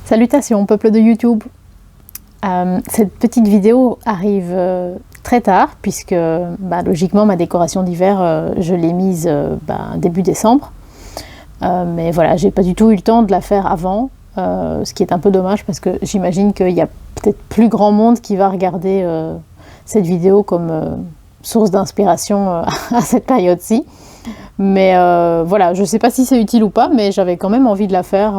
Salutations peuple de YouTube. Cette petite vidéo arrive très tard puisque logiquement ma décoration d'hiver je l'ai mise début décembre. Mais voilà, j'ai pas du tout eu le temps de la faire avant, ce qui est un peu dommage parce que j'imagine qu'il y a peut-être plus grand monde qui va regarder cette vidéo comme source d'inspiration à cette période-ci. Mais voilà, je sais pas si c'est utile ou pas, mais j'avais quand même envie de la faire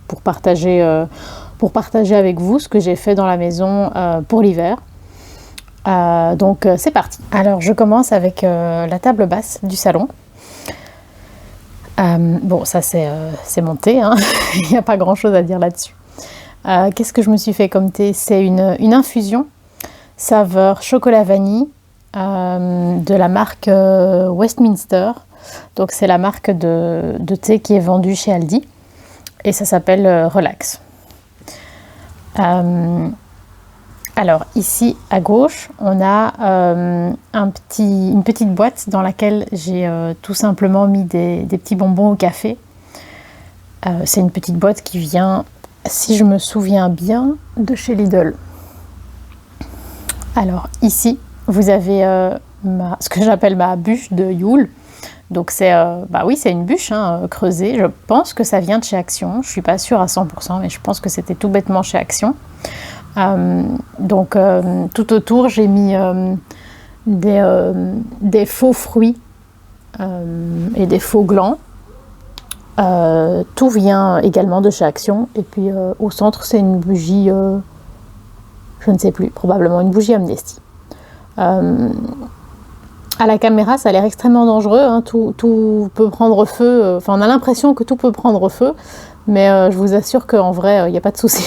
pour partager avec vous ce que j'ai fait dans la maison pour l'hiver. Donc c'est parti. Alors je commence avec la table basse du salon. Bon, ça c'est mon thé, hein. Il n'y a pas grand chose à dire là-dessus. Qu'est-ce que je me suis fait comme thé? C'est une infusion saveur chocolat vanille de la marque Westminster. Donc c'est la marque de thé qui est vendue chez Aldi et ça s'appelle Relax. Alors ici à gauche on a une petite boîte dans laquelle j'ai tout simplement mis des petits bonbons au café. C'est une petite boîte qui vient, si je me souviens bien, de chez Lidl. Alors ici vous avez ce que j'appelle ma bûche de Yule. Donc c'est c'est une bûche creusée. Je pense que ça vient de chez Action. Je suis pas sûre à 100%, mais je pense que c'était tout bêtement chez Action. Tout autour j'ai mis des faux fruits et des faux glands. Tout vient également de chez Action. Et puis au centre c'est une bougie, je ne sais plus, probablement une bougie Amnesty. À la caméra, ça a l'air extrêmement dangereux, hein. Tout peut prendre feu. On a l'impression que tout peut prendre feu, mais je vous assure qu'en vrai, il n'y a pas de souci.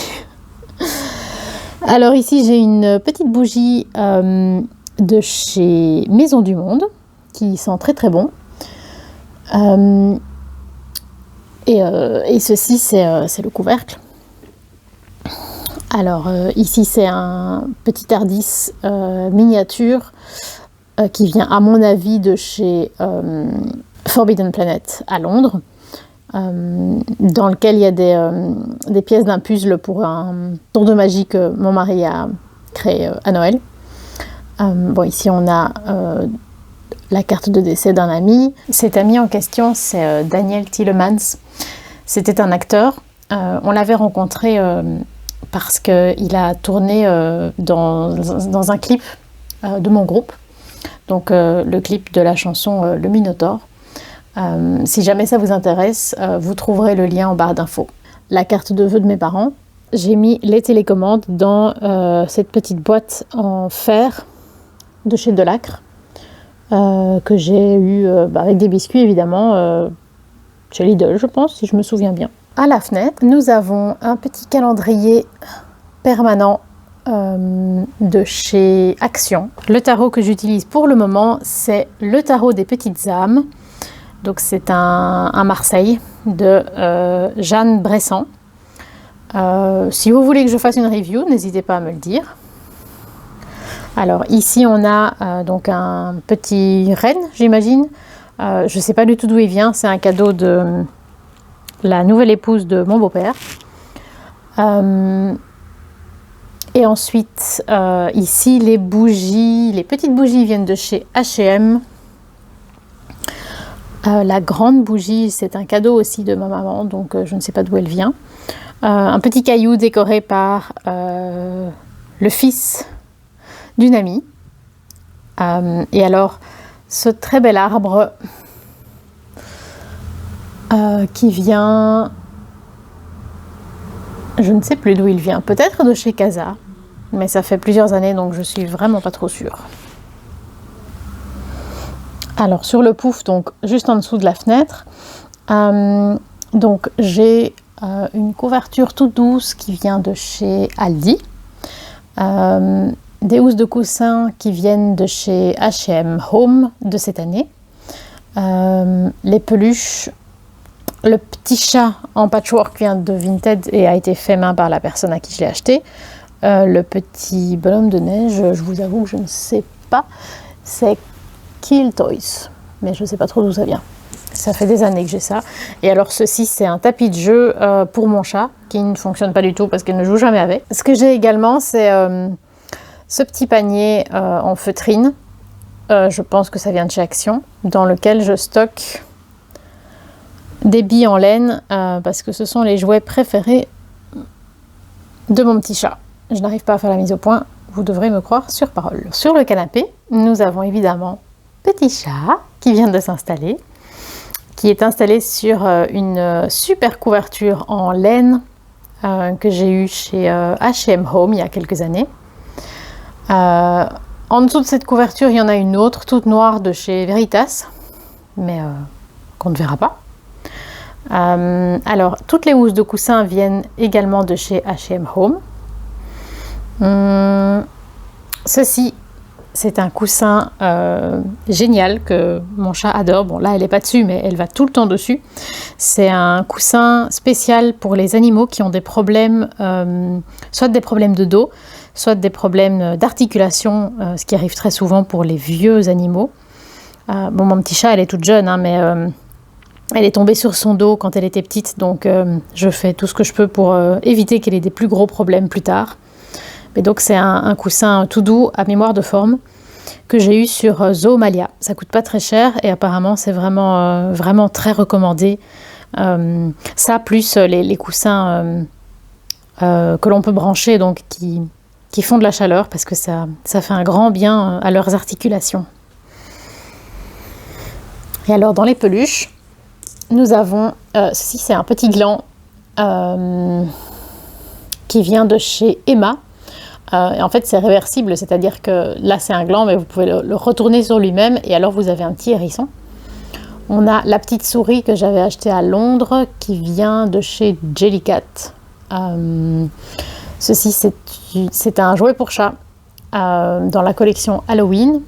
Alors ici, j'ai une petite bougie de chez Maison du Monde, qui sent très très bon. Et ceci, c'est le couvercle. Alors ici, c'est un petit Ardis miniature qui vient à mon avis de chez Forbidden Planet à Londres, dans lequel il y a des pièces d'un puzzle pour un tour de magie que mon mari a créé à Noël. Ici on a la carte de décès d'un ami. Cet ami en question c'est Daniel Tillemans. C'était un acteur. On l'avait rencontré parce qu'il a tourné dans un clip de mon groupe. Donc le clip de la chanson Le Minotaure. Si jamais ça vous intéresse, vous trouverez le lien en barre d'infos. La carte de vœux de mes parents. J'ai mis les télécommandes dans cette petite boîte en fer de chez Delacre que j'ai eu avec des biscuits évidemment chez Lidl, je pense, si je me souviens bien. À la fenêtre, nous avons un petit calendrier permanent de chez Action. Le tarot que j'utilise pour le moment, c'est le tarot des petites âmes. Donc c'est un Marseille de Jeanne Bressan. Si vous voulez que je fasse une review, n'hésitez pas à me le dire. Alors ici on a donc un petit renne, j'imagine. Je ne sais pas du tout d'où il vient. C'est un cadeau de la nouvelle épouse de mon beau-père. Et ensuite, ici, les petites bougies viennent de chez H&M. La grande bougie, c'est un cadeau aussi de ma maman, donc je ne sais pas d'où elle vient. Un petit caillou décoré par le fils d'une amie. Et alors, ce très bel arbre qui vient... Je ne sais plus d'où il vient, peut-être de chez Casa, mais ça fait plusieurs années donc je suis vraiment pas trop sûre. Alors sur le pouf, donc juste en dessous de la fenêtre, donc j'ai une couverture toute douce qui vient de chez Aldi, des housses de coussin qui viennent de chez H&M Home de cette année, les peluches. Le petit chat en patchwork vient de Vinted et a été fait main par la personne à qui je l'ai acheté. Le petit bonhomme de neige, je vous avoue que je ne sais pas. C'est Kill Toys, mais je ne sais pas trop d'où ça vient. Ça fait des années que j'ai ça. Et alors ceci, c'est un tapis de jeu pour mon chat, qui ne fonctionne pas du tout parce qu'elle ne joue jamais avec. Ce que j'ai également, c'est ce petit panier en feutrine. Je pense que ça vient de chez Action, dans lequel je stocke des billes en laine, parce que ce sont les jouets préférés de mon petit chat. Je n'arrive pas à faire la mise au point, vous devrez me croire sur parole. Sur le canapé, nous avons évidemment Petit Chat qui vient de s'installer, qui est installé sur une super couverture en laine que j'ai eue chez H&M Home il y a quelques années. En dessous de cette couverture, il y en a une autre, toute noire de chez Veritas, mais qu'on ne verra pas. Alors, toutes les housses de coussin viennent également de chez H&M Home. Ceci, c'est un coussin génial que mon chat adore. Bon, là, elle n'est pas dessus, mais elle va tout le temps dessus. C'est un coussin spécial pour les animaux qui ont des problèmes, soit des problèmes de dos, soit des problèmes d'articulation, ce qui arrive très souvent pour les vieux animaux. Bon, mon petit chat, elle est toute jeune, hein, mais elle est tombée sur son dos quand elle était petite, donc je fais tout ce que je peux pour éviter qu'elle ait des plus gros problèmes plus tard. Mais donc c'est un coussin tout doux à mémoire de forme que j'ai eu sur Zoomalia. Ça coûte pas très cher et apparemment c'est vraiment, vraiment très recommandé. Ça plus les coussins que l'on peut brancher, donc qui font de la chaleur parce que ça fait un grand bien à leurs articulations. Et alors dans les peluches, nous avons, ceci c'est un petit gland qui vient de chez Emma. Et en fait c'est réversible, c'est-à-dire que là c'est un gland mais vous pouvez le retourner sur lui-même et alors vous avez un petit hérisson. On a la petite souris que j'avais achetée à Londres qui vient de chez Jellycat. Ceci c'est un jouet pour chat dans la collection Halloween.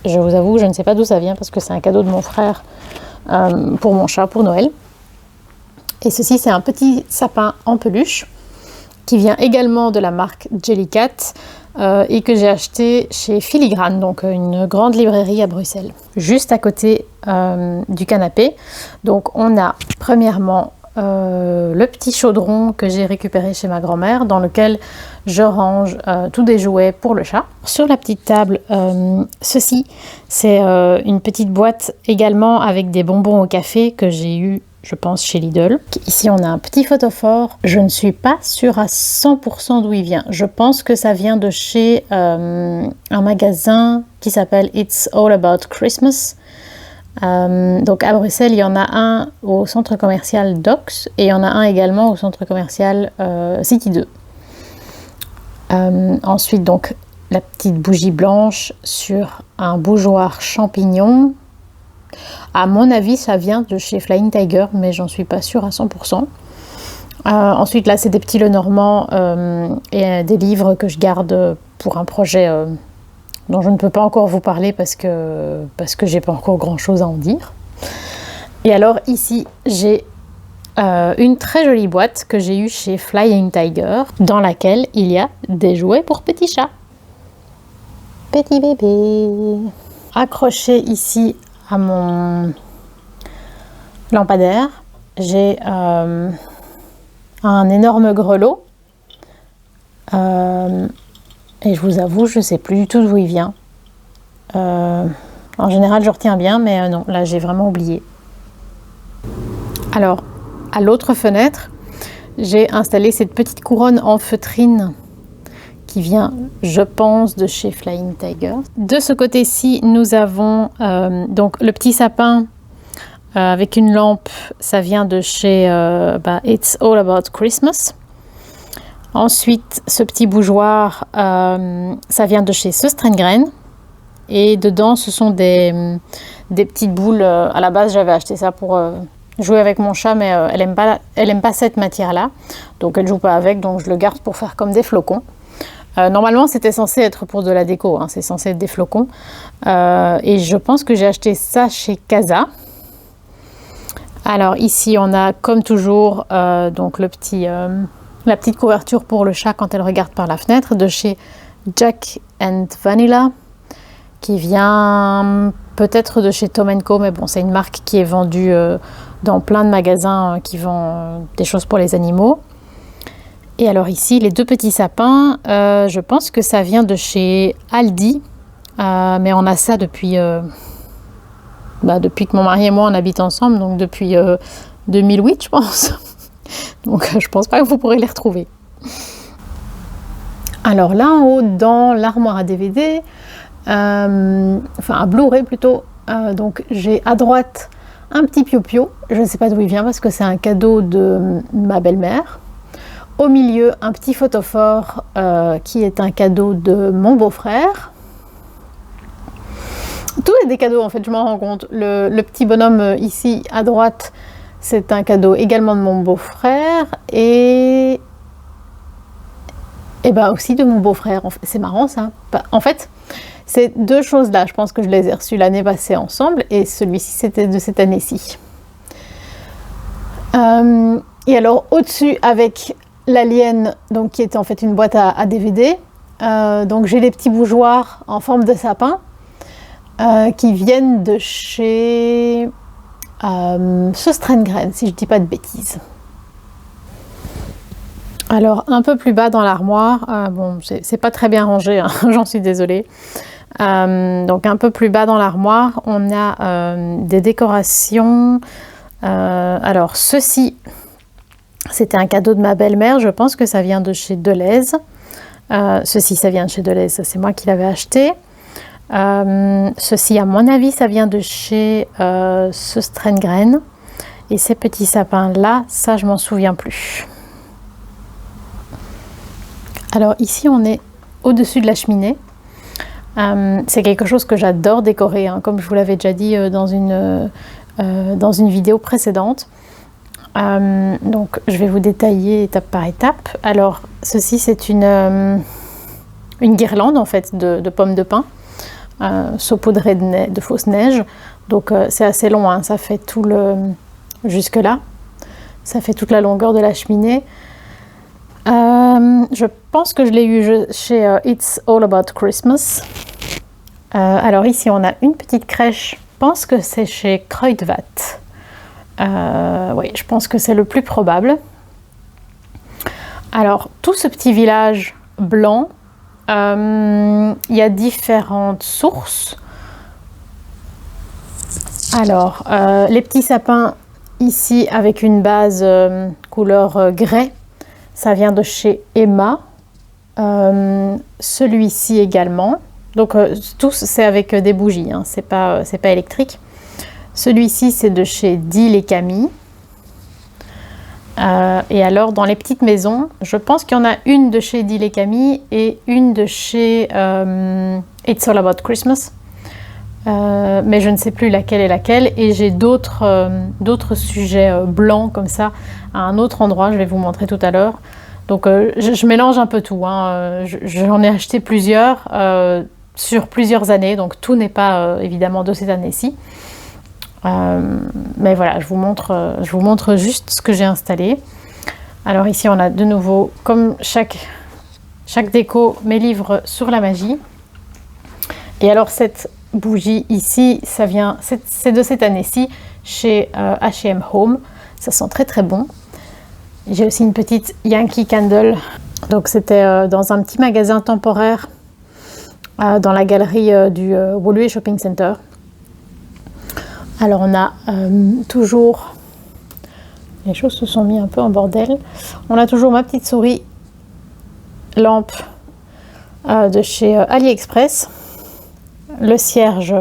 Je vous avoue, je ne sais pas d'où ça vient parce que c'est un cadeau de mon frère pour mon chat, pour Noël. Et ceci c'est un petit sapin en peluche qui vient également de la marque Jellycat et que j'ai acheté chez Filigrane, donc une grande librairie à Bruxelles. Juste à côté du canapé, donc on a premièrement le petit chaudron que j'ai récupéré chez ma grand-mère, dans lequel je range tous des jouets pour le chat. Sur la petite table, ceci, c'est une petite boîte également avec des bonbons au café que j'ai eu, je pense, chez Lidl. Ici, on a un petit photophore. Je ne suis pas sûre à 100% d'où il vient. Je pense que ça vient de chez un magasin qui s'appelle It's All About Christmas. Donc à Bruxelles, il y en a un au centre commercial Docks et il y en a un également au centre commercial City 2. Ensuite, donc, la petite bougie blanche sur un bougeoir champignon. À mon avis, ça vient de chez Flying Tiger, mais j'en suis pas sûre à 100%. Ensuite, là, c'est des petits Lenormand et des livres que je garde pour un projet dont je ne peux pas encore vous parler parce que j'ai pas encore grand-chose à en dire. Et alors, ici, j'ai une très jolie boîte que j'ai eue chez Flying Tiger, dans laquelle il y a des jouets pour petits chats. Petit bébé. Accroché ici à mon lampadaire, j'ai un énorme grelot et je vous avoue, je ne sais plus du tout d'où il vient. En général, je retiens bien, mais non, là j'ai vraiment oublié. Alors, à l'autre fenêtre, j'ai installé cette petite couronne en feutrine qui vient, je pense, de chez Flying Tiger. De ce côté-ci, nous avons donc le petit sapin avec une lampe, ça vient de chez It's All About Christmas. Ensuite, ce petit bougeoir, ça vient de chez Söstrengren. Et dedans, ce sont des petites boules. À la base, j'avais acheté ça pour jouer avec mon chat, mais elle aime pas cette matière-là. Donc, elle joue pas avec, donc je le garde pour faire comme des flocons. Normalement, c'était censé être pour de la déco, hein, c'est censé être des flocons. Et je pense que j'ai acheté ça chez Casa. Alors ici, on a comme toujours donc la petite couverture pour le chat quand elle regarde par la fenêtre de chez Jack and Vanilla, qui vient peut-être de chez Tom & Co, mais bon, c'est une marque qui est vendue dans plein de magasins qui vendent des choses pour les animaux. Et alors ici, les deux petits sapins, je pense que ça vient de chez Aldi, mais on a ça depuis que mon mari et moi on habite ensemble, donc depuis 2008 je pense. Donc je pense pas que vous pourrez les retrouver. Alors là en haut dans l'armoire à DVD, enfin à Blu-ray plutôt, donc j'ai à droite un petit Pio-Pio, je ne sais pas d'où il vient parce que c'est un cadeau de ma belle-mère. Au milieu un petit photophore qui est un cadeau de mon beau-frère. Tout est des cadeaux en fait, je m'en rends compte. Le petit bonhomme ici à droite, c'est un cadeau également de mon beau-frère et ben aussi de mon beau-frère. C'est marrant ça. En fait, ces deux choses-là, je pense que je les ai reçues l'année passée ensemble et celui-ci c'était de cette année-ci. Et alors au-dessus avec l'alien, donc qui était en fait une boîte à DVD, donc j'ai les petits bougeoirs en forme de sapin. Qui viennent de chez Söstrengren, si je ne dis pas de bêtises. Alors, un peu plus bas dans l'armoire, bon, c'est pas très bien rangé, hein, j'en suis désolée. Donc, un peu plus bas dans l'armoire, on a des décorations. Alors, ceci, c'était un cadeau de ma belle-mère, je pense que ça vient de chez Deleuze. Ceci, ça vient de chez Deleuze, c'est moi qui l'avais acheté. Ceci, à mon avis, ça vient de chez Söstrengren. Et ces petits sapins-là, ça, je m'en souviens plus. Alors ici, on est au-dessus de la cheminée. C'est quelque chose que j'adore décorer, hein, comme je vous l'avais déjà dit dans une vidéo précédente. Donc, je vais vous détailler étape par étape. Alors, ceci, c'est une guirlande, en fait, de pommes de pin. Saupoudré de fausse neige, donc c'est assez long, hein, ça fait tout jusque là, ça fait toute la longueur de la cheminée. Je pense que je l'ai eu chez It's All About Christmas. Alors ici on a une petite crèche, je pense que c'est chez Kruidvat. Oui, je pense que c'est le plus probable. Alors tout ce petit village blanc, il y a différentes sources. Alors, les petits sapins ici avec une base couleur grès, ça vient de chez Emma. Celui-ci également. Donc, tous, c'est avec des bougies, hein, c'est pas électrique. Celui-ci, c'est de chez Deal et Camille. Et alors, dans les petites maisons, je pense qu'il y en a une de chez Deal et Camille et une de chez It's All About Christmas. Mais je ne sais plus laquelle est laquelle. Et j'ai d'autres sujets blancs comme ça à un autre endroit. Je vais vous montrer tout à l'heure. Donc, je mélange un peu tout, hein. J'en ai acheté plusieurs sur plusieurs années. Donc, tout n'est pas évidemment de cette année-ci. Mais voilà, je vous montre juste ce que j'ai installé. Alors ici on a de nouveau, comme chaque déco, mes livres sur la magie. Et alors cette bougie ici, c'est de cette année-ci chez H&M Home. Ça sent très très bon. J'ai aussi une petite Yankee Candle. Donc c'était dans un petit magasin temporaire dans la galerie du Woluwe Shopping Center. Alors on a toujours, les choses se sont mis un peu en bordel, on a toujours ma petite souris lampe de chez AliExpress, le cierge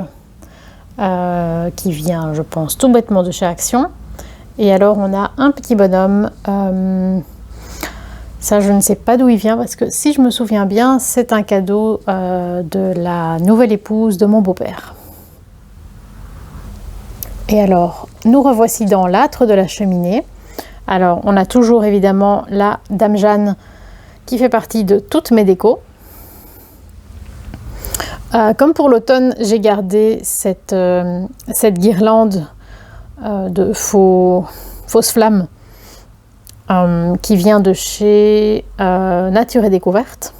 qui vient, je pense, tout bêtement de chez Action, et alors on a un petit bonhomme, ça je ne sais pas d'où il vient parce que si je me souviens bien, c'est un cadeau de la nouvelle épouse de mon beau-père. Et alors, nous revoici dans l'âtre de la cheminée. Alors, on a toujours évidemment la Dame Jeanne qui fait partie de toutes mes décos. Comme pour l'automne, j'ai gardé cette guirlande de fausses flammes qui vient de chez Nature et Découverte.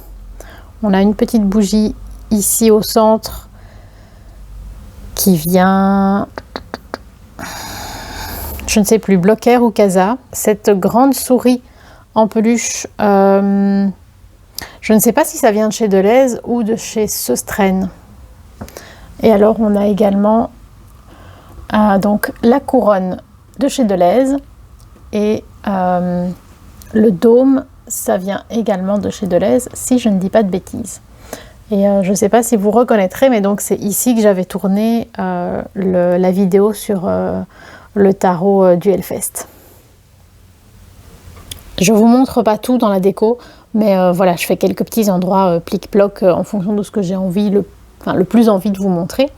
On a une petite bougie ici au centre qui vient, je ne sais plus, Blocker ou Casa. Cette grande souris en peluche, je ne sais pas si ça vient de chez Deleuze ou de chez Sösträn. Et alors on a également donc la couronne de chez Deleuze et le dôme, ça vient également de chez Deleuze, si je ne dis pas de bêtises. Et je ne sais pas si vous reconnaîtrez, mais donc c'est ici que j'avais tourné la vidéo sur le tarot du Hellfest. Je vous montre pas tout dans la déco, mais voilà, je fais quelques petits endroits plic-ploc en fonction de ce que j'ai envie, le plus envie de vous montrer.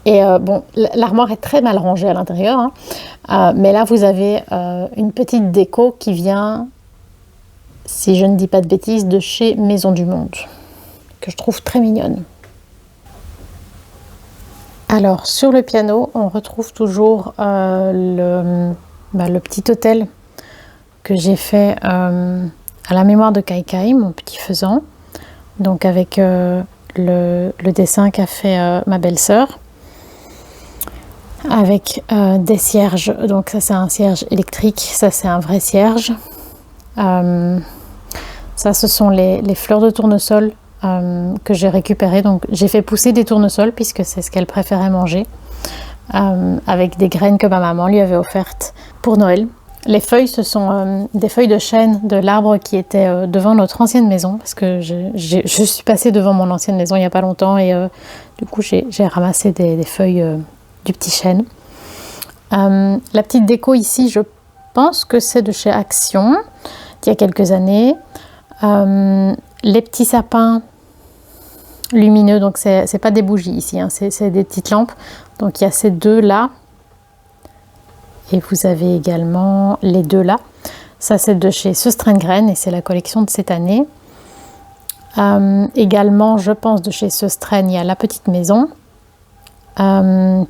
Et bon, l'armoire est très mal rangée à l'intérieur, hein, mais là vous avez une petite déco qui vient, si je ne dis pas de bêtises, de chez Maison du Monde, que je trouve très mignonne. Alors sur le piano, on retrouve toujours le petit autel que j'ai fait à la mémoire de Kai, mon petit faisan, donc avec le dessin qu'a fait ma belle-sœur, avec des cierges. Donc ça c'est un cierge électrique, ça c'est un vrai cierge. Ça ce sont les fleurs de tournesol que j'ai récupérées. Donc j'ai fait pousser des tournesols puisque c'est ce qu'elle préférait manger, avec des graines que ma maman lui avait offertes pour Noël. Les feuilles, ce sont des feuilles de chêne de l'arbre qui était devant notre ancienne maison, parce que je suis passée devant mon ancienne maison il n'y a pas longtemps et du coup j'ai ramassé des feuilles du petit chêne. La petite déco ici, je pense que c'est de chez Action, d'il y a quelques années. Les petits sapins lumineux, donc c'est pas des bougies ici, hein, c'est des petites lampes. Donc il y a ces deux là. Et vous avez également les deux là. Ça, c'est de chez Sösträn et c'est la collection de cette année. Également, je pense, de chez Sösträn, il y a la petite maison.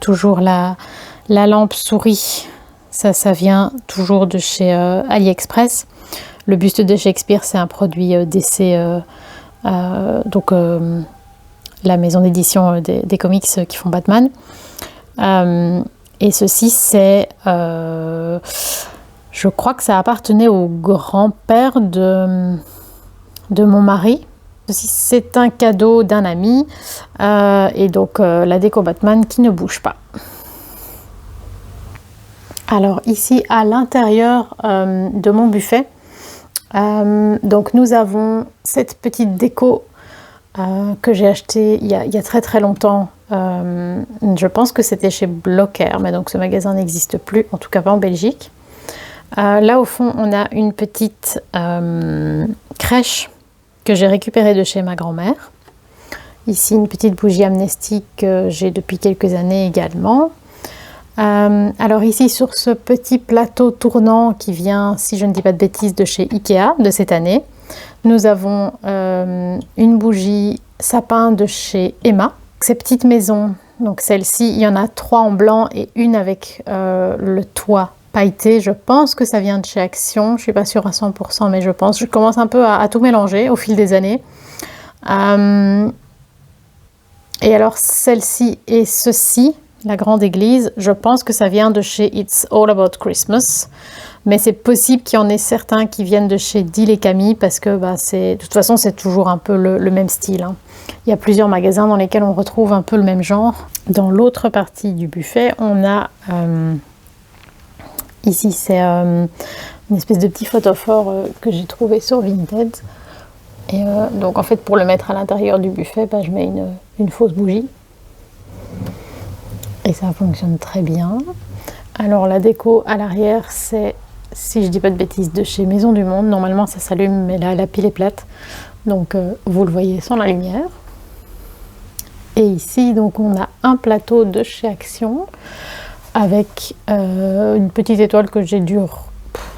Toujours la lampe souris. Ça vient toujours de chez AliExpress. Le buste de Shakespeare, c'est un produit d'essai. Donc, la maison d'édition des comics qui font Batman. Et ceci, c'est, je crois que ça appartenait au grand-père de mon mari. Ceci, c'est un cadeau d'un ami. Et donc, la déco Batman qui ne bouge pas. Alors, ici, à l'intérieur de mon buffet, donc nous avons cette petite déco que j'ai achetée il y a très très longtemps. Je pense que c'était chez Blocker, mais donc ce magasin n'existe plus, en tout cas pas en Belgique. Là au fond, on a une petite crèche que j'ai récupérée de chez ma grand-mère. Ici, une petite bougie amnestique que j'ai depuis quelques années également. Alors ici, sur ce petit plateau tournant qui vient, si je ne dis pas de bêtises, de chez Ikea de cette année, nous avons une bougie sapin de chez Emma. Ces petites maisons, donc celle-ci, il y en a 3 en blanc et une avec le toit pailleté. Je pense que ça vient de chez Action, je ne suis pas sûre à 100%, mais je pense. Je commence un peu à tout mélanger au fil des années. Et alors celle-ci et ceci, la grande église, je pense que ça vient de chez It's All About Christmas. Mais c'est possible qu'il y en ait certains qui viennent de chez Deal et Camille parce que de toute façon c'est toujours un peu le même style, hein. Il y a plusieurs magasins dans lesquels on retrouve un peu le même genre. Dans l'autre partie du buffet, on a ici c'est une espèce de petit photophore que j'ai trouvé sur Vinted. Et donc en fait pour le mettre à l'intérieur du buffet, je mets une fausse bougie. Et ça fonctionne très bien. Alors la déco à l'arrière, c'est, si je dis pas de bêtises, de chez Maison du Monde. Normalement ça s'allume, mais là la pile est plate. Donc vous le voyez sans la lumière. Et ici, donc on a un plateau de chez Action avec une petite étoile que j'ai dû,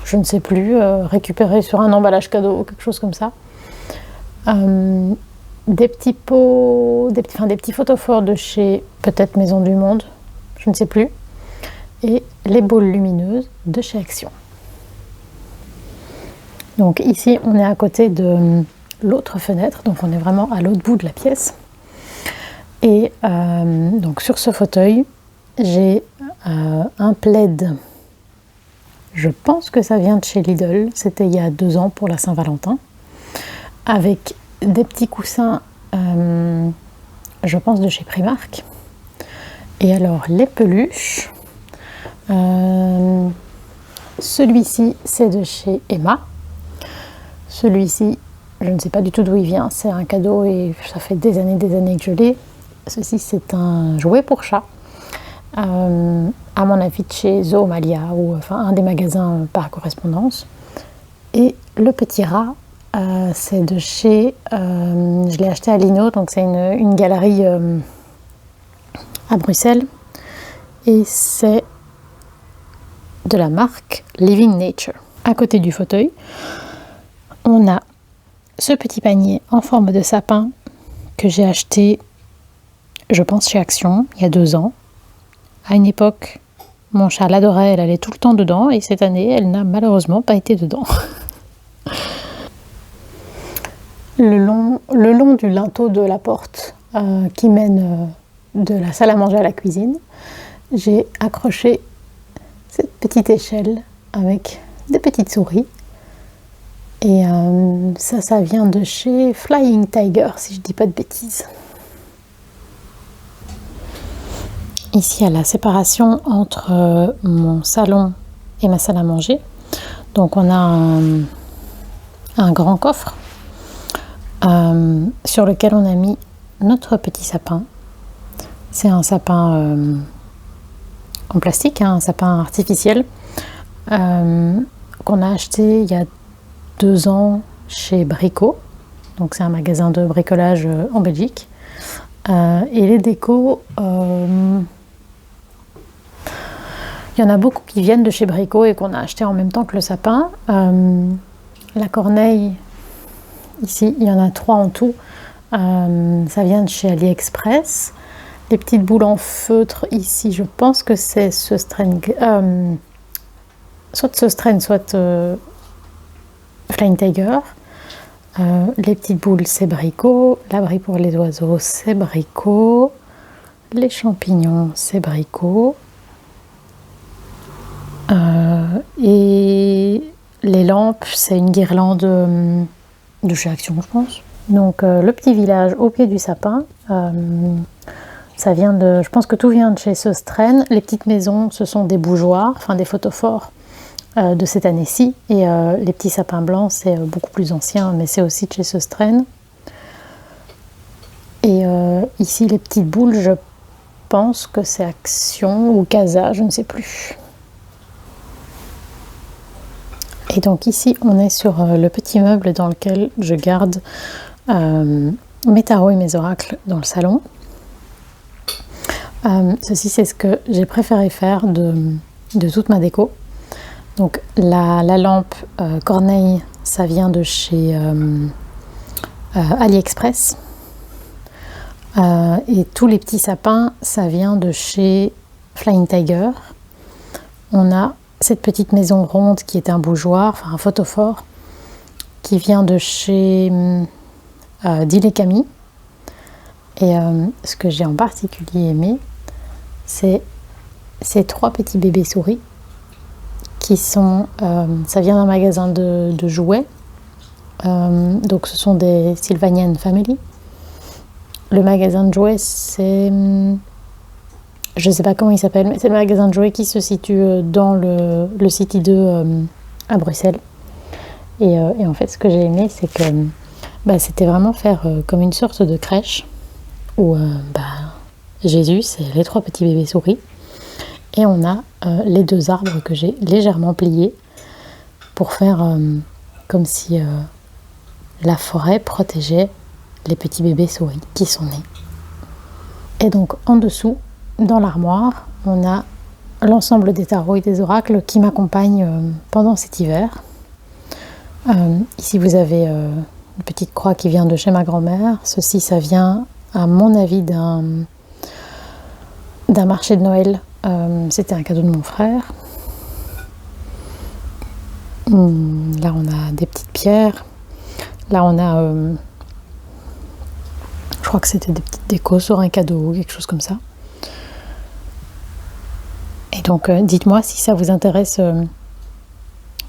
je ne sais plus, récupérer sur un emballage cadeau ou quelque chose comme ça. Des petits pots, des petits photophores de chez peut-être Maison du Monde, je ne sais plus. Et les boules lumineuses de chez Action. Donc ici, on est à côté de l'autre fenêtre, donc on est vraiment à l'autre bout de la pièce. Et donc sur ce fauteuil, j'ai un plaid. Je pense que ça vient de chez Lidl. C'était il y a 2 ans pour la Saint-Valentin. Avec des petits coussins, je pense de chez Primark. Et alors les peluches. Celui-ci, c'est de chez Emma. Celui-ci, je ne sais pas du tout d'où il vient. C'est un cadeau et ça fait des années que je l'ai. Ceci, c'est un jouet pour chat. À mon avis, de chez Zoomalia, ou enfin un des magasins par correspondance. Et le petit rat, c'est de chez... je l'ai acheté à Lino, donc c'est une galerie à Bruxelles. Et c'est de la marque Living Nature. À côté du fauteuil, on a ce petit panier en forme de sapin que j'ai acheté, je pense, chez Action, il y a 2 ans. À une époque, mon chat l'adorait, elle allait tout le temps dedans, et cette année, elle n'a malheureusement pas été dedans. Le long du linteau de la porte qui mène de la salle à manger à la cuisine, j'ai accroché cette petite échelle avec des petites souris. Et ça vient de chez Flying Tiger, si je dis pas de bêtises. Ici, à la séparation entre mon salon et ma salle à manger, donc on a un grand coffre sur lequel on a mis notre petit sapin. C'est un sapin en plastique, un sapin artificiel qu'on a acheté il y a 2 ans chez Brico. Donc c'est un magasin de bricolage en Belgique. Et les décos, il y en a beaucoup qui viennent de chez Brico et qu'on a acheté en même temps que le sapin. La corneille, ici, il y en a 3 en tout. Ça vient de chez AliExpress. Les petites boules en feutre ici, je pense que c'est Sustrain, soit Sustrain, soit Flying Tiger. Les petites boules, c'est Brico. L'abri pour les oiseaux, c'est Brico. Les champignons, c'est Brico. Et les lampes, c'est une guirlande de chez Action, je pense. Donc le petit village au pied du sapin. Ça vient de, je pense que tout vient de chez Sustrain. Les petites maisons, ce sont des bougeoirs, enfin des photophores de cette année-ci. Et les petits sapins blancs, c'est beaucoup plus ancien, mais c'est aussi de chez Sustrain. Et ici, les petites boules, je pense que c'est Action ou Casa, je ne sais plus. Et donc ici, on est sur le petit meuble dans lequel je garde mes tarots et mes oracles dans le salon. Ceci, c'est ce que j'ai préféré faire de toute ma déco. Donc la lampe Corneille, ça vient de chez AliExpress. Et tous les petits sapins, ça vient de chez Flying Tiger. On a cette petite maison ronde qui est un bougeoir, enfin un photophore, qui vient de chez Dil et Camille. Et ce que j'ai en particulier aimé, c'est ces 3 petits bébés souris qui sont, ça vient d'un magasin de jouets, donc ce sont des Sylvanian Family. Le magasin de jouets, c'est, je ne sais pas comment il s'appelle, mais c'est le magasin de jouets qui se situe dans le City 2 à Bruxelles. Et en fait, ce que j'ai aimé, c'est que c'était vraiment faire comme une sorte de crèche où Jésus, c'est les 3 petits bébés souris. Et on a les 2 arbres que j'ai légèrement pliés pour faire comme si la forêt protégeait les petits bébés souris qui sont nés. Et donc en dessous, dans l'armoire, on a l'ensemble des tarots et des oracles qui m'accompagnent pendant cet hiver. Ici, vous avez une petite croix qui vient de chez ma grand-mère. Ceci, ça vient, à mon avis, d'un marché de Noël. C'était un cadeau de mon frère. Là, on a des petites pierres. Là, on a Je crois que c'était des petites décos sur un cadeau, quelque chose comme ça. Et donc dites-moi si ça vous intéresse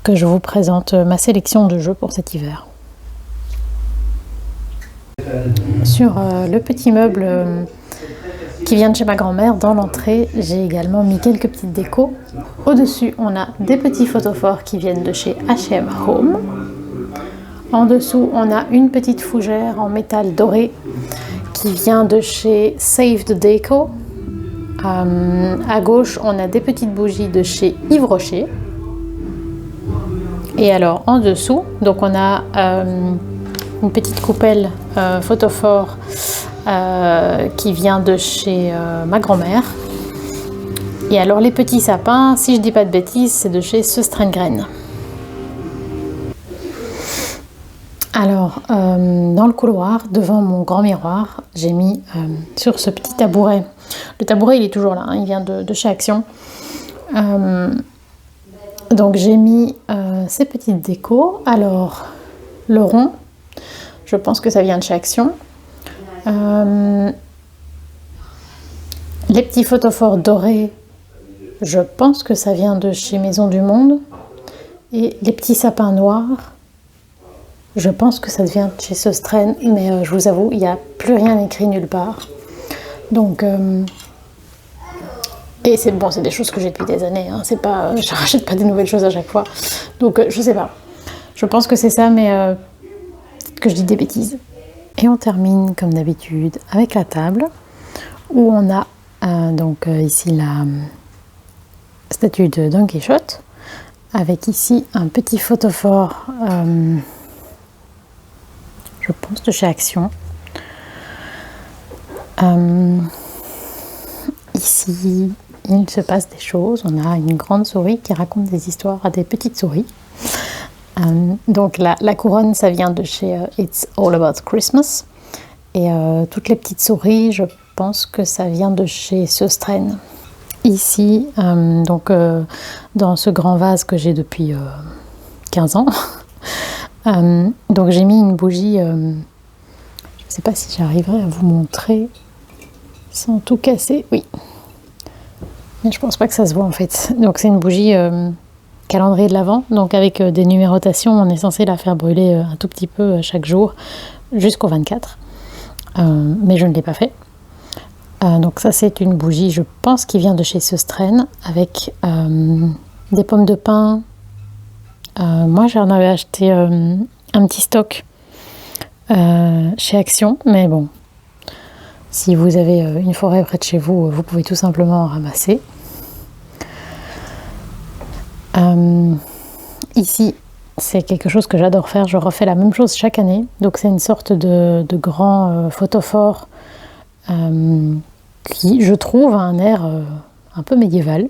que je vous présente ma sélection de jeux pour cet hiver. Sur le petit meuble qui vient de chez ma grand-mère, dans l'entrée, j'ai également mis quelques petites décos. Au-dessus, on a des petits photophores qui viennent de chez H&M Home. En dessous, on a une petite fougère en métal doré qui vient de chez Save the Deco. À gauche, on a des petites bougies de chez Yves Rocher. Et alors, en dessous, donc on a une petite coupelle photophore qui vient de chez ma grand-mère. Et alors les petits sapins, si je dis pas de bêtises, c'est de chez Söstrengren. Alors dans le couloir, devant mon grand miroir, j'ai mis sur ce petit tabouret. Le tabouret il est toujours là, hein, il vient de chez Action. Donc j'ai mis ces petites décos. Alors le rond, je pense que ça vient de chez Action. Les petits photophores dorés, je pense que ça vient de chez Maison du Monde. Et les petits sapins noirs, je pense que ça vient de chez Söstrén, mais je vous avoue, il n'y a plus rien écrit nulle part. Donc, et c'est bon, c'est des choses que j'ai depuis des années, hein, c'est pas, je rachète pas des nouvelles choses à chaque fois. Donc, je sais pas. Je pense que c'est ça, mais peut-être que je dis des bêtises. Et on termine comme d'habitude avec la table où on a donc ici la statue de Don Quichotte avec ici un petit photophore je pense de chez Action. Ici il se passe des choses, on a une grande souris qui raconte des histoires à des petites souris. Donc la couronne, ça vient de chez It's All About Christmas. Et toutes les petites souris, je pense que ça vient de chez Söstrén. Ici, donc dans ce grand vase que j'ai depuis 15 ans, donc j'ai mis une bougie, je ne sais pas si j'arriverai à vous montrer sans tout casser, oui. Mais je pense pas que ça se voit en fait. Donc c'est une bougie calendrier de l'Avent, donc avec des numérotations, on est censé la faire brûler un tout petit peu chaque jour jusqu'au 24, mais je ne l'ai pas fait. Donc ça c'est une bougie, je pense, qui vient de chez Söstrén avec des pommes de pin. Moi j'en avais acheté un petit stock chez Action, mais bon, si vous avez une forêt près de chez vous, vous pouvez tout simplement en ramasser. Ici, c'est quelque chose que j'adore faire, je refais la même chose chaque année. Donc c'est une sorte de grand photophore qui, je trouve, a un air un peu médiéval.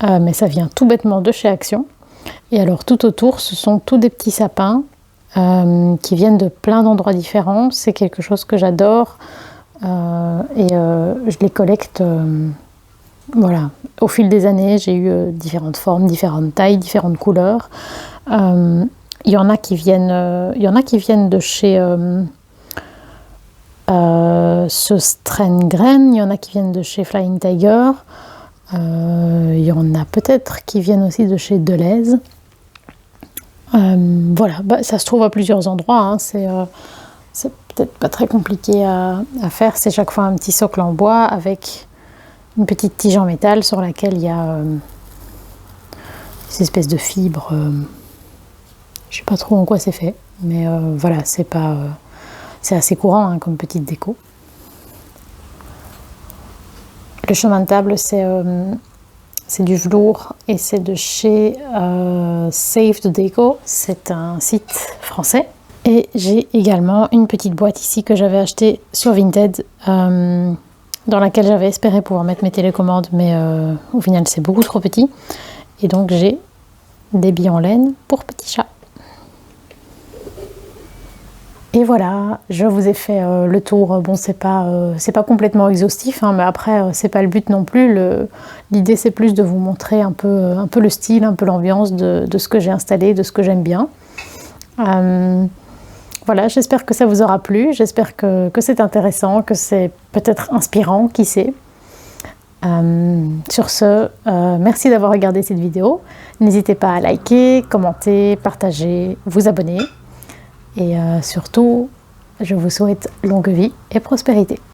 Mais ça vient tout bêtement de chez Action. Et alors tout autour, ce sont tous des petits sapins qui viennent de plein d'endroits différents. C'est quelque chose que j'adore et je les collecte. Voilà, au fil des années, j'ai eu différentes formes, différentes tailles, différentes couleurs. Il y en a qui viennent de chez Söstrengren, il y en a qui viennent de chez Flying Tiger, il y en a peut-être qui viennent aussi de chez Deleuze. Voilà, ça se trouve à plusieurs endroits, hein. C'est peut-être pas très compliqué à faire. C'est chaque fois un petit socle en bois avec une petite tige en métal sur laquelle il y a ces espèces de fibres. Je sais pas trop en quoi c'est fait, mais voilà, c'est assez courant, hein, comme petite déco. Le chemin de table, c'est du velours et c'est de chez Save the Deco. C'est un site français. Et j'ai également une petite boîte ici que j'avais achetée sur Vinted, dans laquelle j'avais espéré pouvoir mettre mes télécommandes, mais au final c'est beaucoup trop petit. Et donc j'ai des billes en laine pour petits chats. Et voilà, je vous ai fait le tour. Bon, c'est pas complètement exhaustif, hein, mais après c'est pas le but non plus. L'idée c'est plus de vous montrer un peu le style, un peu l'ambiance de ce que j'ai installé, de ce que j'aime bien. Voilà, j'espère que ça vous aura plu, j'espère que c'est intéressant, que c'est peut-être inspirant, qui sait. Sur ce, merci d'avoir regardé cette vidéo. N'hésitez pas à liker, commenter, partager, vous abonner. Et surtout, je vous souhaite longue vie et prospérité.